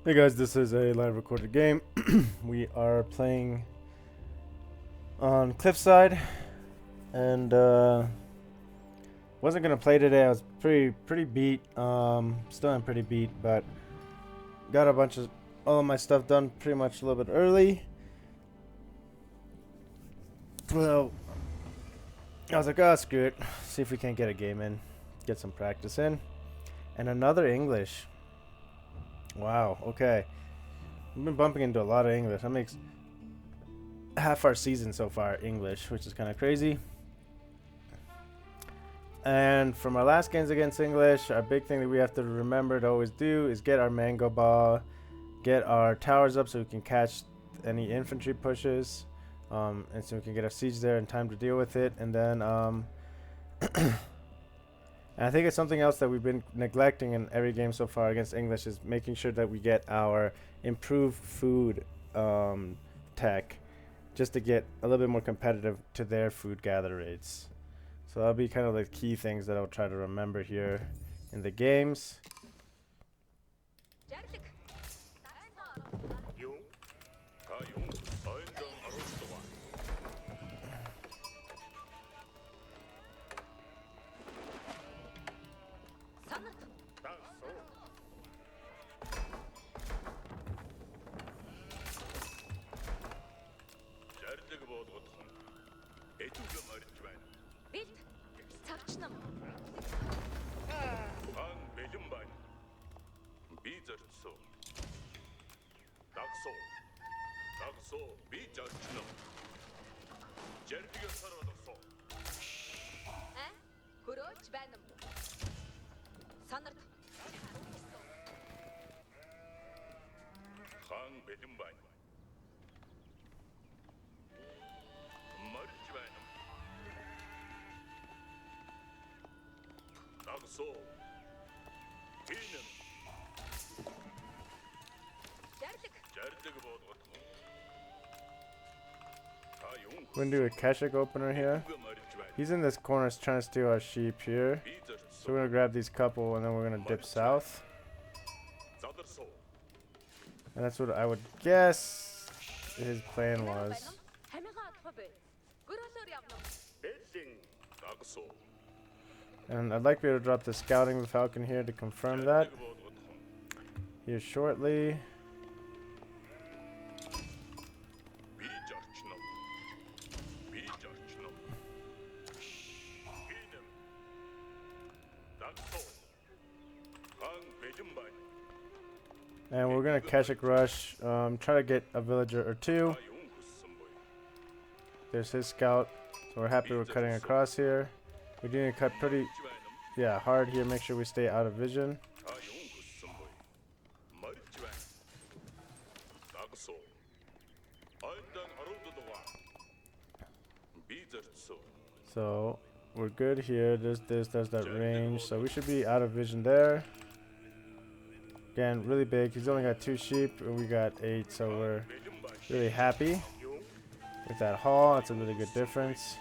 Hey guys, this is a live recorded game. We are playing on Cliffside, and wasn't gonna play today. I was pretty beat. Still am pretty beat, but got a bunch of all of my stuff done pretty much a little bit early. Well, I was like, oh, screw it. See if we can't get a game in, get some practice in, and another English. Wow. Okay. We've been bumping into a lot of English. That makes half our season so far English, which is kind of crazy. And from our last games against English, our big thing that we have to remember to always do is get our mango ball, get our towers up so we can catch any infantry pushes, and so we can get our siege there in time to deal with it. And then and I think it's something else that we've been neglecting in every game so far against English is making sure that we get our improved food tech just to get a little bit more competitive to their food gather rates. So that'll be kind of the key things that I'll try to remember here in the games. We're gonna do a Keshik opener here. He's in this corner trying to steal our sheep here. So we're gonna grab these couple and then we're gonna dip south. And that's what I would guess his plan was. And I'd like to be able to drop the scouting the Falcon here to confirm that. Here shortly. And we're gonna Keshik rush, try to get a villager or two. There's his scout, so we're happy we're cutting across here. We do need to cut pretty, hard here, make sure we stay out of vision. So we're good here. There's that range, so we should be out of vision there. Again, really big. He's only got 2 sheep, and we got 8, so we're really happy with that haul. That's a really good difference.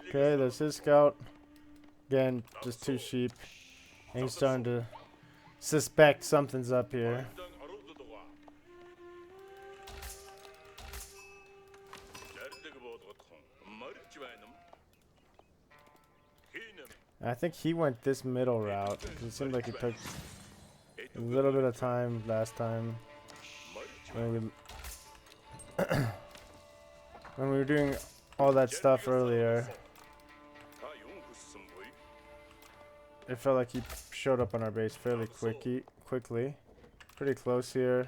Okay, there's his scout. Again, just 2 sheep. And he's starting to suspect something's up here. I think he went this middle route. It seemed like he took a little bit of time last time when we were doing all that stuff earlier. It felt like he showed up on our base fairly quickly. Pretty close here.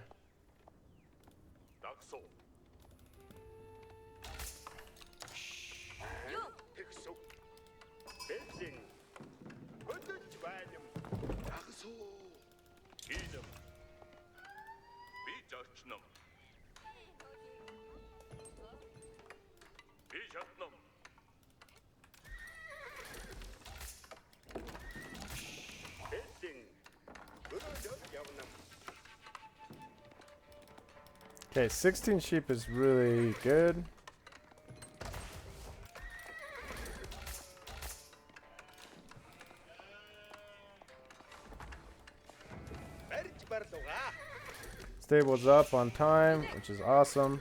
Okay, 16 sheep is really good. Stable's up on time, which is awesome.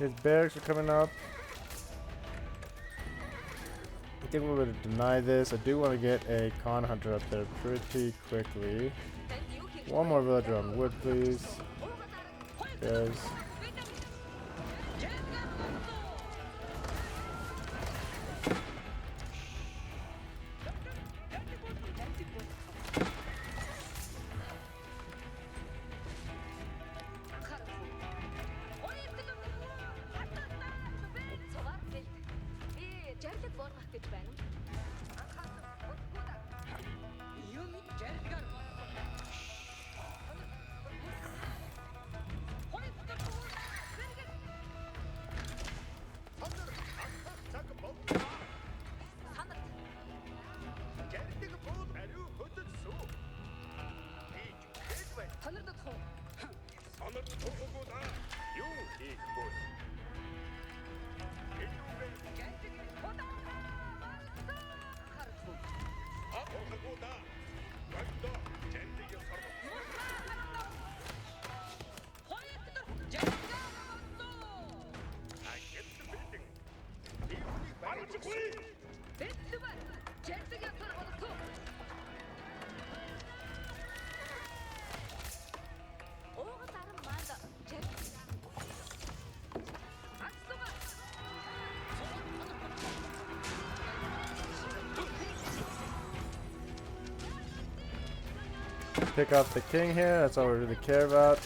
His barracks are coming up. I think we're going to deny this. I do want to get a con hunter up there pretty quickly. One more villager on wood, please. Guys. pick off the king here. That's all we really care about.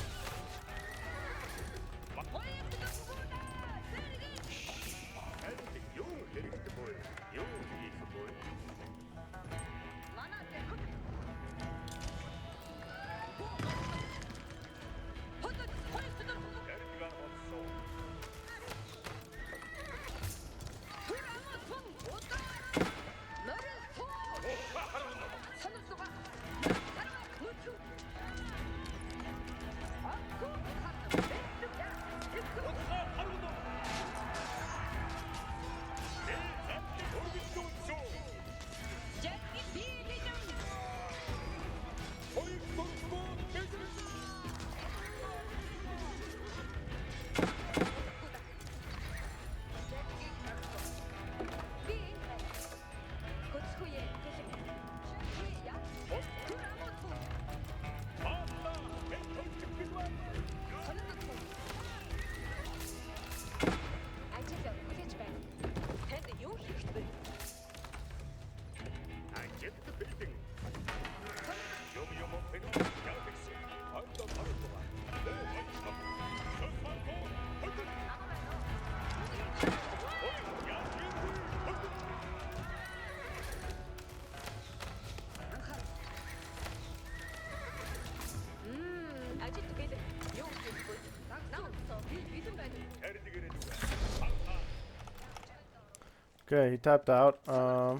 Okay, he tapped out. I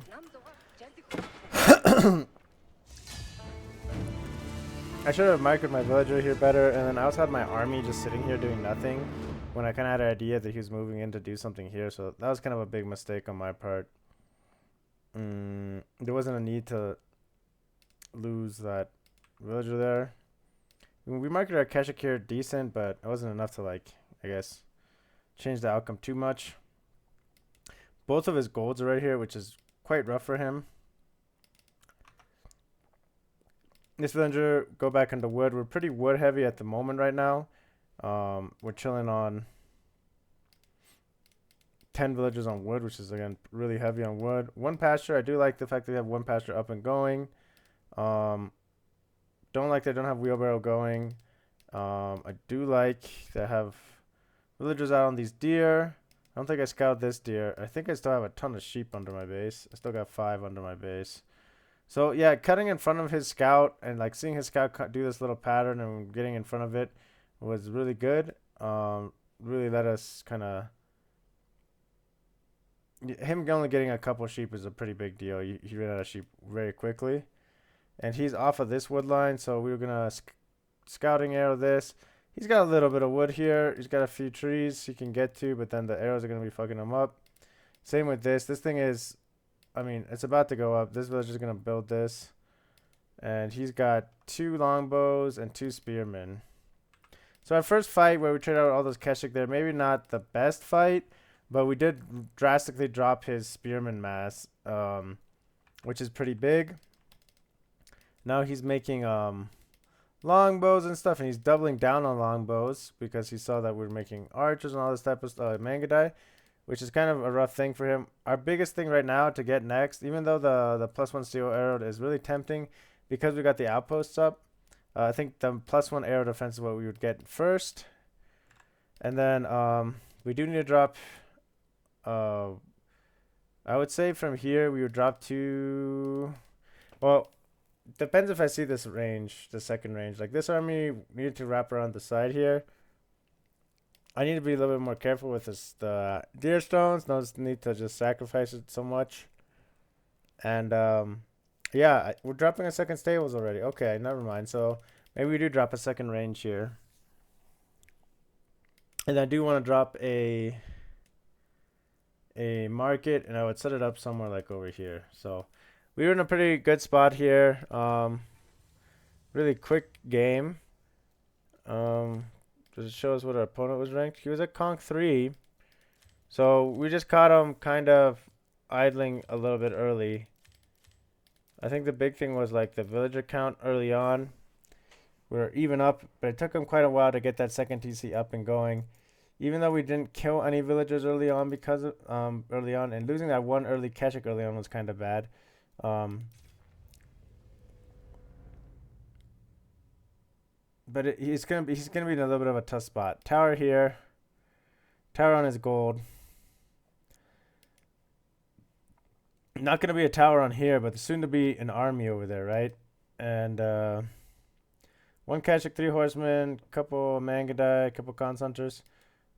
should have microed my villager here better, and then I also had my army just sitting here doing nothing when I kind of had an idea that he was moving in to do something here, so that was kind of a big mistake on my part. There wasn't a need to lose that villager there. We marketed our Keshik here decent, but it wasn't enough to, like, I guess, change the outcome too much. Both of his golds are right here, which is quite rough for him. This villager, go back into wood. We're pretty wood heavy at the moment right now. We're chilling on 10 villagers on wood, which is, again, really heavy on wood. One pasture. I do like the fact that we have one pasture up and going. Don't like they don't have wheelbarrow going. I do like to have villagers out on these deer. I don't think I scouted this deer. I think I still have a ton of sheep under my base. I still got 5 under my base. So, yeah, cutting in front of his scout and, like, seeing his scout do this little pattern and getting in front of it was really good. Really let us kind of... Him only getting a couple sheep is a pretty big deal. He ran out of sheep very quickly. And he's off of this wood line, so we were going to scouting arrow this. He's got a little bit of wood here. He's got a few trees he can get to, but then the arrows are going to be fucking him up. Same with this. This thing is, I mean, it's about to go up. This villager is going to build this. And he's got 2 longbows and 2 spearmen. So our first fight where we traded out all those Keshik there, maybe not the best fight, but we did drastically drop his spearman mass, which is pretty big. Now he's making longbows and stuff, and he's doubling down on longbows because he saw that we're making archers and all this type of stuff, Mangadai, which is kind of a rough thing for him. Our biggest thing right now to get next, even though the +1 steel arrow is really tempting because we got the outposts up, I think the +1 arrow defense is what we would get first. And then we do need to drop, I would say from here we would drop to, well, depends if I see this range, the second range. Like this army needed to wrap around the side here. I need to be a little bit more careful with this, the deer stones. No need to just sacrifice it so much. And yeah, we're dropping a second stables already. Okay, never mind. So maybe we do drop a second range here. And I do want to drop a market, and I would set it up somewhere like over here. So we were in a pretty good spot here. Really quick game. Does it show us what our opponent was ranked? He was at Conk 3. So we just caught him kind of idling a little bit early. I think the big thing was like the villager count early on. We're even up, but it took him quite a while to get that second TC up and going. Even though we didn't kill any villagers early on because of early on, and losing that one early Keshik early on was kind of bad. but he's gonna be in a little bit of a tough spot. Tower here, tower on his gold. Not gonna be a tower on here, but soon to be an army over there, right? And one Kashik, three horsemen, couple Mangadai, couple Khans hunters.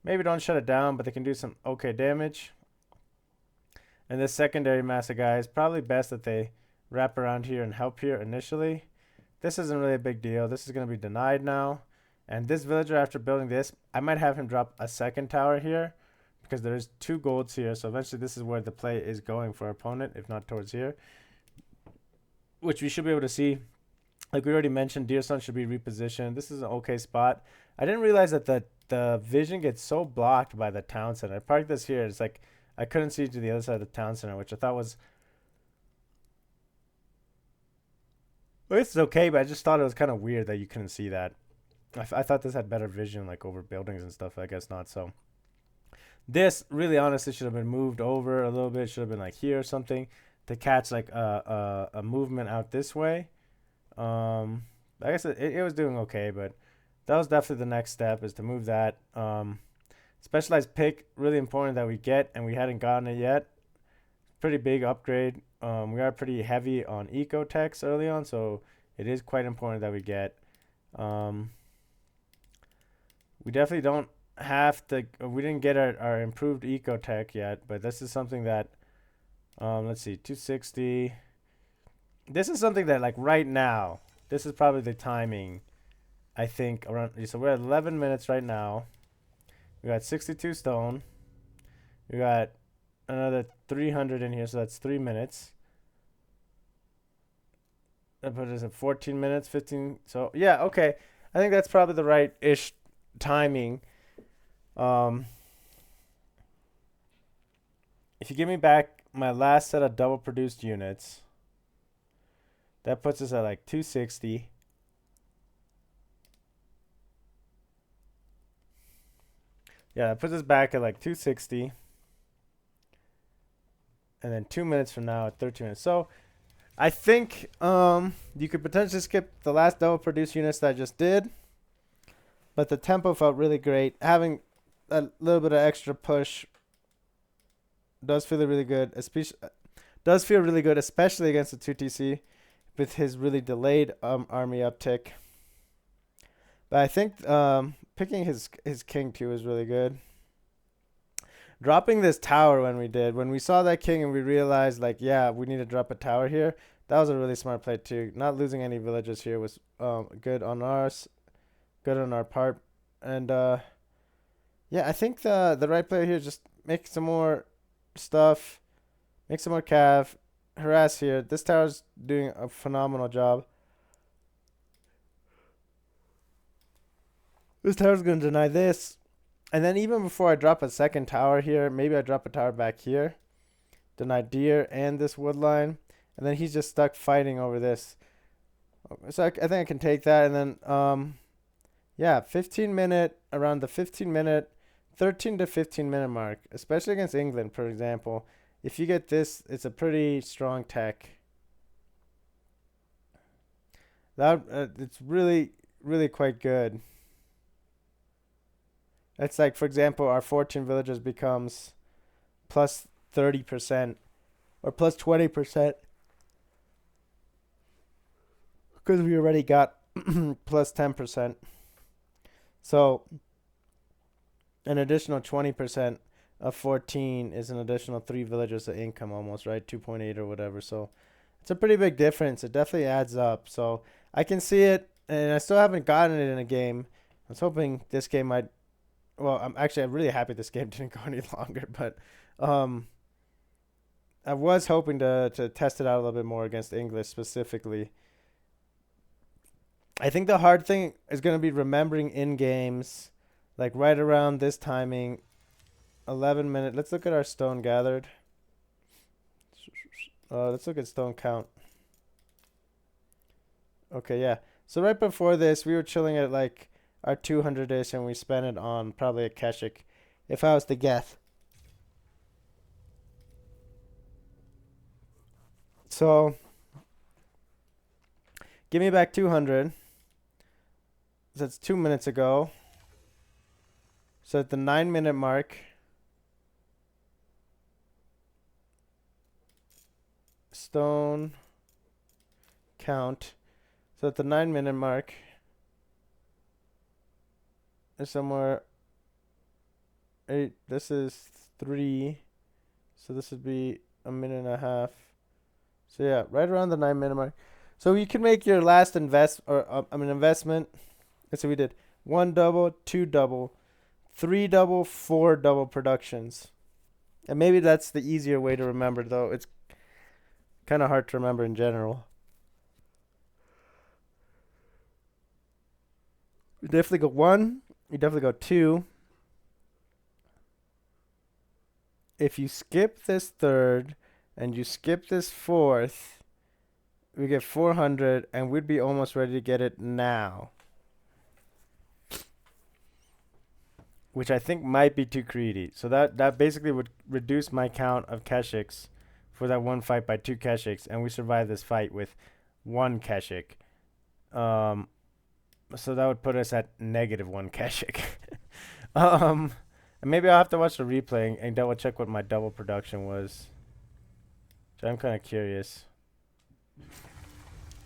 Maybe don't shut it down, but they can do some okay damage. And this secondary mass of guys, probably best that they wrap around here and help here initially. This isn't really a big deal. This is going to be denied now. And this villager, after building this, I might have him drop a second tower here because there's two golds here. So eventually this is where the play is going for our opponent, if not towards here, which we should be able to see. Like we already mentioned, Deer Sun should be repositioned. This is an okay spot. I didn't realize that the vision gets so blocked by the town center. I parked this here. It's like I couldn't see to the other side of the town center, which I thought was... Well, it's okay, but I just thought it was kind of weird that you couldn't see that. I thought this had better vision, like over buildings and stuff. I guess not. So this really honestly should have been moved over a little bit. Should have been like here or something to catch like a movement out this way. I guess it was doing okay, but that was definitely the next step, is to move that. Specialized pick, really important that we get, and we hadn't gotten it yet. Pretty big upgrade. We are pretty heavy on eco techs early on, so it is quite important that we get. We definitely don't have to. We didn't get our improved eco tech yet, but this is something that. Let's see, 260. This is something that, like, right now, this is probably the timing. I think around. So we're at 11 minutes right now. We got 62 stone. We got another 300 in here, so that's 3 minutes. That put us at 14 minutes, 15. So yeah, okay. I think that's probably the right-ish timing. If you give me back my last set of double produced units, that puts us at like 260. Yeah, that puts us back at like 260. And then 2 minutes from now at 13 minutes. So I think you could potentially skip the last double produced units that I just did. But the tempo felt really great. Having a little bit of extra push does feel really good. Especially against the 2TC with his really delayed army uptick. But I think picking his king too is really good. Dropping this tower when we saw that king and we realized, like, yeah, we need to drop a tower here. That was a really smart play too. Not losing any villagers here was good on our part. And yeah, I think the right play here is just make some more stuff, make some more cav, harass here. This tower's doing a phenomenal job. This tower's going to deny this. And then even before I drop a second tower here, maybe I drop a tower back here. Deny deer and this wood line. And then he's just stuck fighting over this. So I think I can take that. And then, yeah, 15 minute, around the 15 minute, 13 to 15 minute mark, especially against England, for example. If you get this, it's a pretty strong tech. It's really, really quite good. It's like, for example, our 14 villagers becomes plus 30% or plus 20% because we already got plus 10%. So an additional 20% of 14 is an additional 3 villagers of income almost, right? 2.8 or whatever. So it's a pretty big difference. It definitely adds up. So I can see it, and I still haven't gotten it in a game. I was hoping this game might. Well, I'm really happy this game didn't go any longer, but I was hoping to test it out a little bit more against English specifically. I think the hard thing is going to be remembering in games, like right around this timing, 11 minutes. Let's look at our stone gathered. Let's look at stone count. Okay, yeah. So right before this, we were chilling at like our 200-ish, and we spent it on probably a Keshik, if I was to guess. So give me back 200. that's 2 minutes ago. So at the 9-minute mark, stone count. So at the 9-minute mark, is somewhere 8. This is 3. So this would be a minute and a half. So yeah, right around the 9-minute mark. So you can make your last investment. So we did 1 double, 2 double, 3 double, 4 double productions. And maybe that's the easier way to remember, though. It's kind of hard to remember in general. You definitely go 1. You definitely go 2. If you skip this 3rd and you skip this 4th, we get 400, and we'd be almost ready to get it now. Which I think might be too greedy. So that basically would reduce my count of Keshiks for that one fight by 2 Keshiks, and we survive this fight with 1 Keshik. So that would put us at -1 Keshik. And maybe I'll have to watch the replay and double check what my double production was. So I'm kind of curious.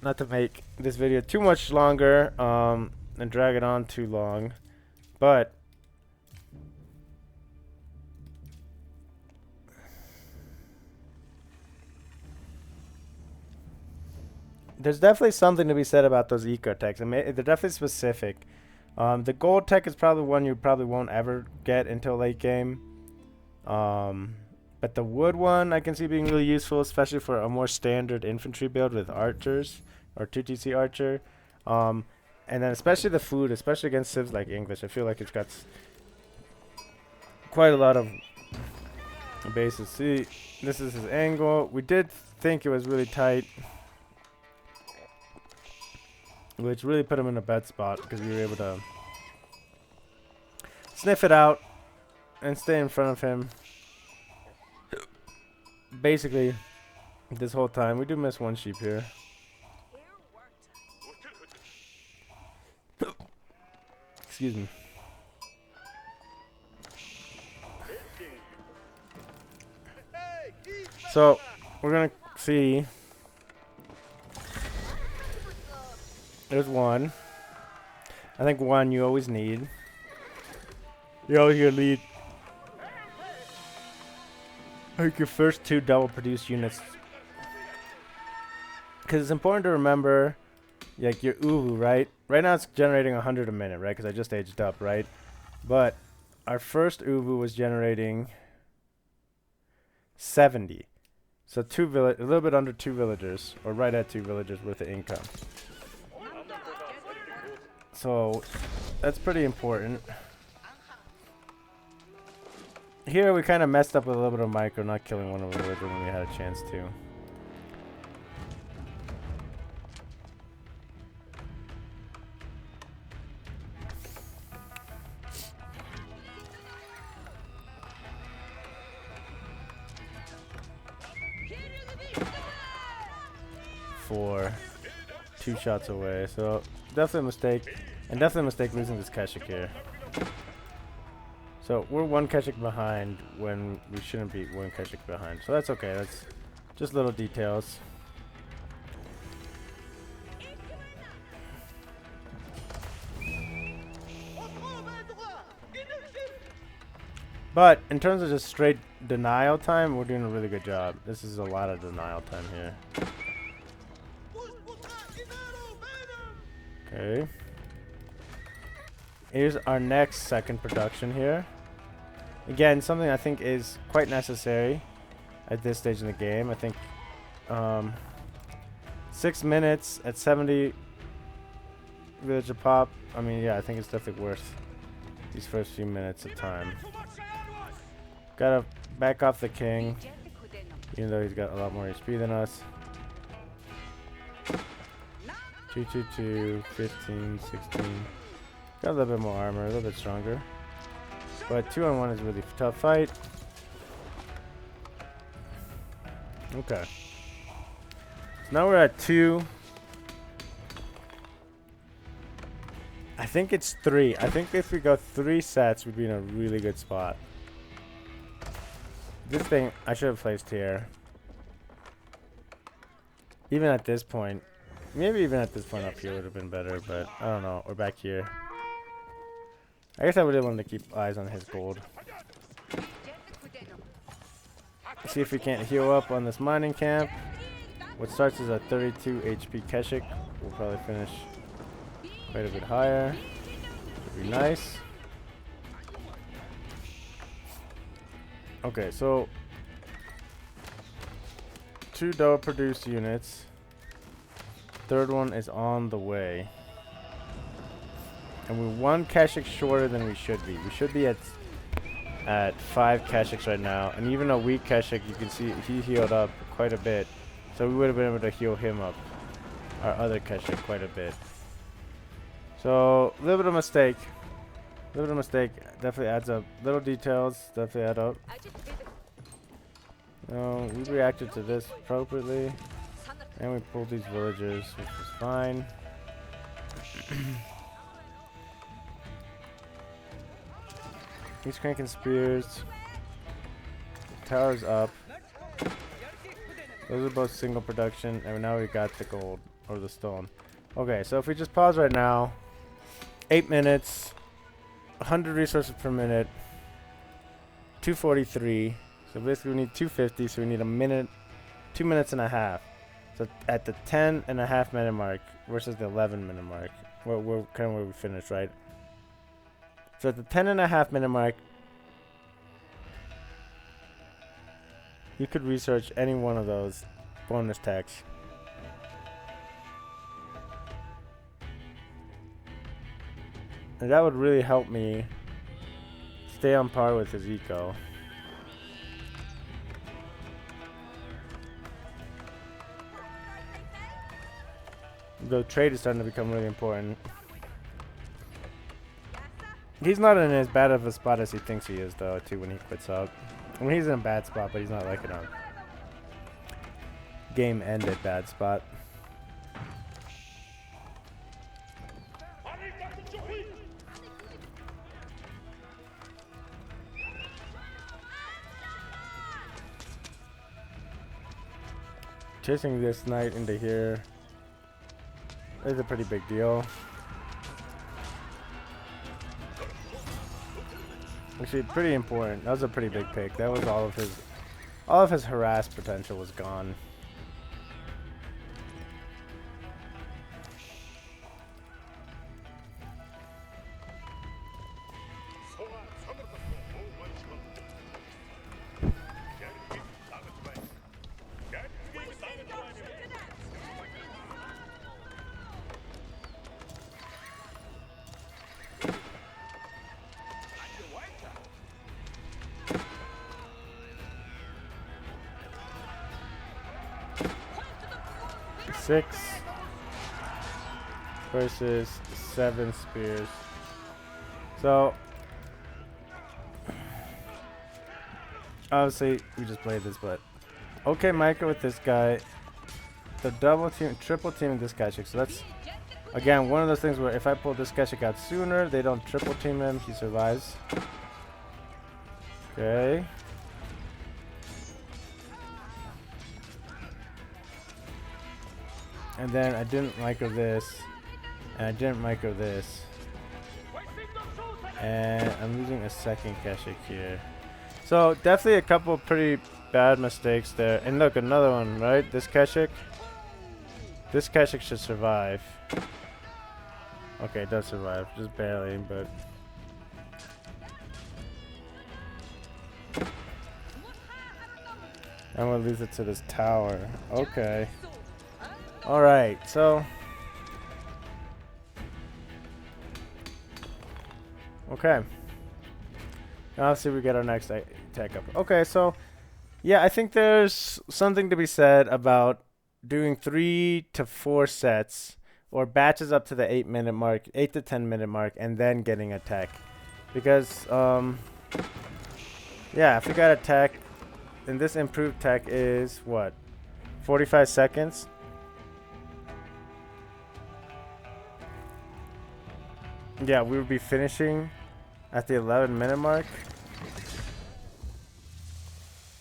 Not to make this video too much longer and drag it on too long, but there's definitely something to be said about those eco techs. I mean, they're definitely specific. The gold tech is probably one you probably won't ever get until late game. But the wood one I can see being really useful, especially for a more standard infantry build with archers or 2TC archer. And then especially the food, especially against civs like English. I feel like it's got quite a lot of bases. See, this is his angle. We did think it was really tight, which really put him in a bad spot because we were able to sniff it out and stay in front of him basically this whole time. We do miss 1 sheep here. Excuse me. So we're gonna see. There's 1. I think 1 you always need. You always gonna need like your first 2 double produce units, because it's important to remember like your uvu, right? Right now it's generating 100 a minute, right? Because I just aged up, right? But our first uvu was generating 70. So a little bit under 2 villagers, or right at 2 villagers worth of income. So that's pretty important. Here we kind of messed up with a little bit of micro, not killing one of the villagers when we had a chance to. For 2 shots away, so definitely a mistake, and definitely a mistake losing this Keshik here. So we're 1 Keshik behind when we shouldn't be 1 Keshik behind, so that's okay. That's just little details. But in terms of just straight denial time, we're doing a really good job. This is a lot of denial time here. Okay. Here's our next second production here. Again, something I think is quite necessary at this stage in the game. I think 6 minutes at 70 villager pop. I mean, yeah, I think it's definitely worth these first few minutes of time. Gotta back off the king, even though he's got a lot more HP than us. 222, 15, 16. Got a little bit more armor, a little bit stronger. But 2-on-1 is a really tough fight. Okay. So now we're at 2. I think it's 3. I think if we go 3 sets, we'd be in a really good spot. This thing I should have placed here. Even at this point. Maybe even at this point up here would have been better, but I don't know. Or back here. I guess I really wanted to keep eyes on his gold. See if we can't heal up on this mining camp. What starts as a 32 HP Keshik. We'll probably finish quite a bit higher. Should be nice. Okay, so 2 dough produced units. Third one is on the way. And we're 1 Keshik shorter than we should be. We should be at 5 Keshiks right now. And even a weak Keshik, you can see he healed up quite a bit. So we would have been able to heal him up. Our other Keshik quite a bit. So, a little bit of mistake. A little bit of mistake definitely adds up. Little details definitely add up. We reacted to this appropriately. And we pulled these villagers, which was fine. He's cranking spears. The tower's up. Those are both single production, and now we got the gold, or the stone. Okay, so if we just pause right now, 8 minutes, 100 resources per minute, 243. So basically we need 250, so we need a minute, 2 minutes and a half. So at the 10.5 minute mark versus the 11 minute mark, we're kind of where we finished, right? So at the 10.5 minute mark, you could research any one of those bonus techs. And that would really help me stay on par with his eco. The trade is starting to become really important. He's not in as bad of a spot as he thinks he is, though, too, when he quits up. I mean, he's in a bad spot, but he's not like in a game-ended bad spot. Chasing this knight into here is a pretty big deal. Actually, pretty important. That was a pretty big pick. That was all of his harass potential was gone. Six versus 7 spears. So obviously we just played this, but okay, Micah with this guy. The double team, triple team this guy chick. So that's again one of those things where if I pull this guy chick out sooner, they don't triple team him. He survives. Okay. And then I didn't micro this, and I didn't micro this, and I'm losing a second Keshik here. So definitely a couple pretty bad mistakes there. And look, another one, right? This Keshik should survive. Okay, it does survive, just barely, but I'm gonna lose it to this tower. Okay. Alright, so okay. Now let's see if we get our next tech up. Okay, so yeah, I think there's something to be said about doing 3 to 4 sets or batches up to the 8 minute mark, 8 to 10 minute mark, and then getting a tech. Because yeah, if we got a tech, and this improved tech is what? 45 seconds? Yeah, we would be finishing at the 11-minute mark,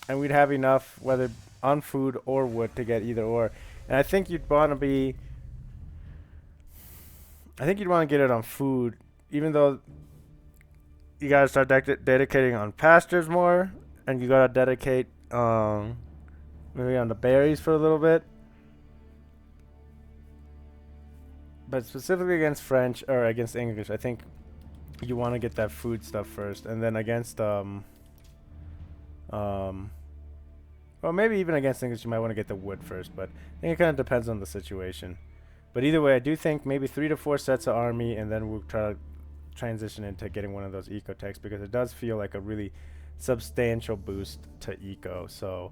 and we'd have enough, whether on food or wood, to get either or. And I think you'd want to be. I think you'd want to get it on food, even though you gotta start dedicating on pastures more, and you gotta dedicate maybe on the berries for a little bit. But specifically against French or against English, I think you want to get that food stuff first, and then against well, maybe even against English, you might want to get the wood first. But I think it kind of depends on the situation. But either way, I do think maybe 3 to 4 sets of army, and then we'll try to transition into getting one of those eco techs, because it does feel like a really substantial boost to eco. So,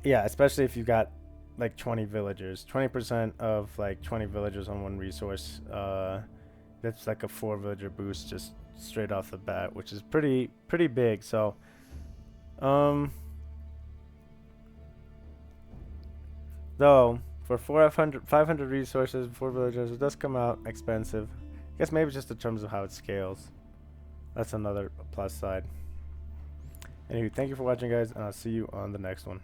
yeah, especially if you got like 20 villagers, 20% of like 20 villagers on one resource. That's like a 4 villager boost just straight off the bat, which is pretty big. So, though for 500 resources, 4 villagers, it does come out expensive. I guess maybe just in terms of how it scales. That's another plus side. Anyway, thank you for watching, guys, and I'll see you on the next one.